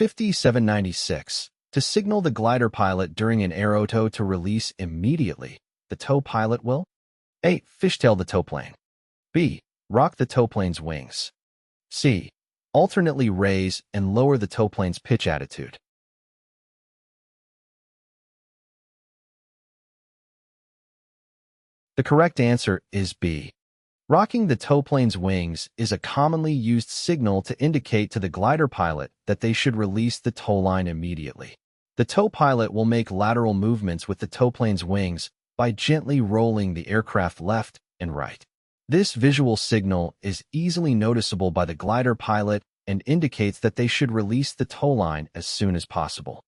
5796. To signal the glider pilot during an aerotow to release immediately, the tow pilot will A. Fishtail the towplane. B. Rock the towplane's wings. C. Alternately raise and lower the towplane's pitch attitude. The correct answer is B. Rocking the towplane's wings is a commonly used signal to indicate to the glider pilot that they should release the tow line immediately. The tow pilot will make lateral movements with the towplane's wings by gently rolling the aircraft left and right. This visual signal is easily noticeable by the glider pilot and indicates that they should release the tow line as soon as possible.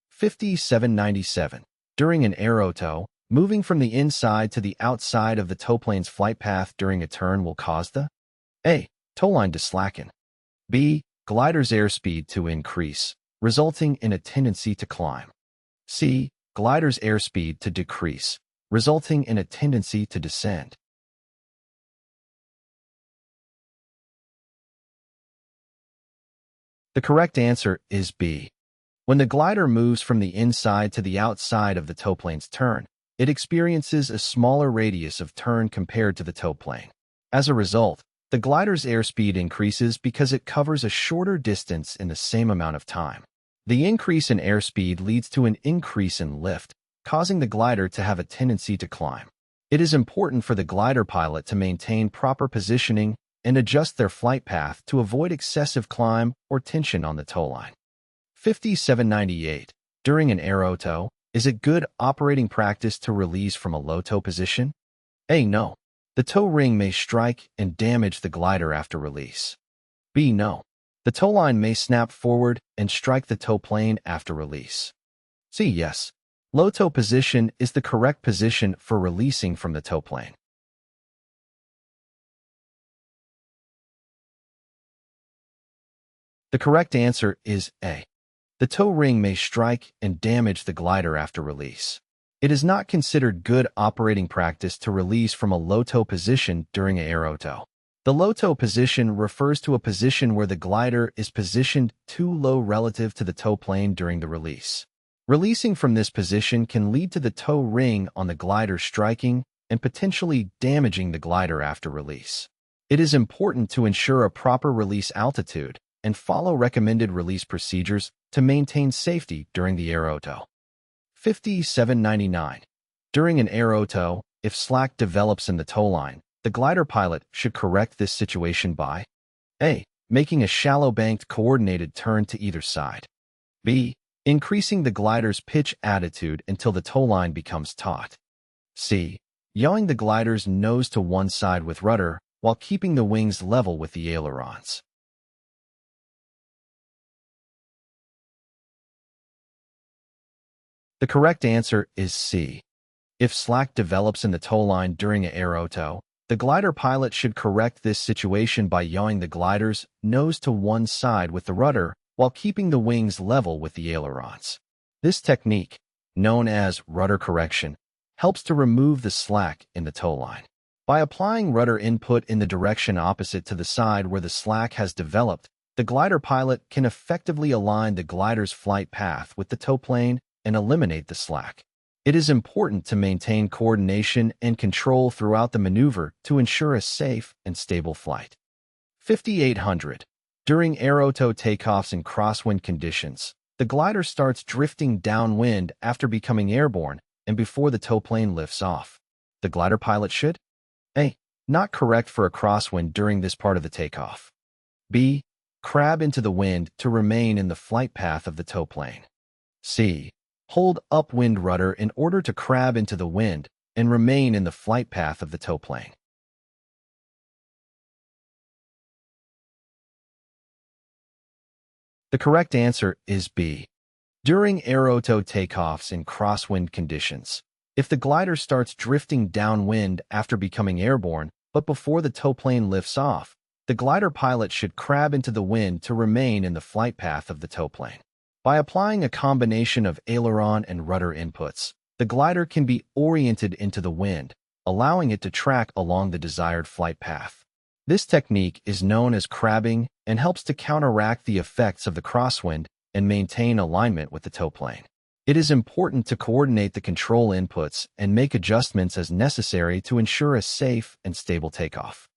5797. During an aerotow, moving from the inside to the outside of the towplane's flight path during a turn will cause the A. Towline to slacken. B. Glider's airspeed to increase, resulting in a tendency to climb. C. Glider's airspeed to decrease, resulting in a tendency to descend. The correct answer is B. When the glider moves from the inside to the outside of the towplane's turn, it experiences a smaller radius of turn compared to the towplane. As a result, the glider's airspeed increases because it covers a shorter distance in the same amount of time. The increase in airspeed leads to an increase in lift, causing the glider to have a tendency to climb. It is important for the glider pilot to maintain proper positioning and adjust their flight path to avoid excessive climb or tension on the towline. 5798. During an aerotow, is it good operating practice to release from a low tow position? A. No. The tow ring may strike and damage the glider after release. B. No. The tow line may snap forward and strike the tow plane after release. C. Yes. Low tow position is the correct position for releasing from the tow plane. The correct answer is A. The tow ring may strike and damage the glider after release. It is not considered good operating practice to release from a low tow position during an aerotow. The low tow position refers to a position where the glider is positioned too low relative to the tow plane during the release. Releasing from this position can lead to the tow ring on the glider striking and potentially damaging the glider after release. It is important to ensure a proper release altitude and follow recommended release procedures to maintain safety during the aerotow. 5799. During an aerotow, if slack develops in the tow line, the glider pilot should correct this situation by A. Making a shallow banked coordinated turn to either side. B. Increasing the glider's pitch attitude until the tow line becomes taut. C. Yawing the glider's nose to one side with rudder while keeping the wings level with the ailerons. The correct answer is C. If slack develops in the tow line during an aerotow, the glider pilot should correct this situation by yawing the glider's nose to one side with the rudder while keeping the wings level with the ailerons. This technique, known as rudder correction, helps to remove the slack in the tow line. By applying rudder input in the direction opposite to the side where the slack has developed, the glider pilot can effectively align the glider's flight path with the tow plane and eliminate the slack. It is important to maintain coordination and control throughout the maneuver to ensure a safe and stable flight. 5800. During aerotow takeoffs in crosswind conditions, the glider starts drifting downwind after becoming airborne and before the tow plane lifts off. The glider pilot should A. Not correct for a crosswind during this part of the takeoff. B. Crab into the wind to remain in the flight path of the tow plane. C. Hold upwind rudder in order to crab into the wind and remain in the flight path of the tow plane. The correct answer is B. During aerotow takeoffs in crosswind conditions, if the glider starts drifting downwind after becoming airborne, but before the tow plane lifts off, the glider pilot should crab into the wind to remain in the flight path of the tow plane. By applying a combination of aileron and rudder inputs, the glider can be oriented into the wind, allowing it to track along the desired flight path. This technique is known as crabbing and helps to counteract the effects of the crosswind and maintain alignment with the towplane. It is important to coordinate the control inputs and make adjustments as necessary to ensure a safe and stable takeoff.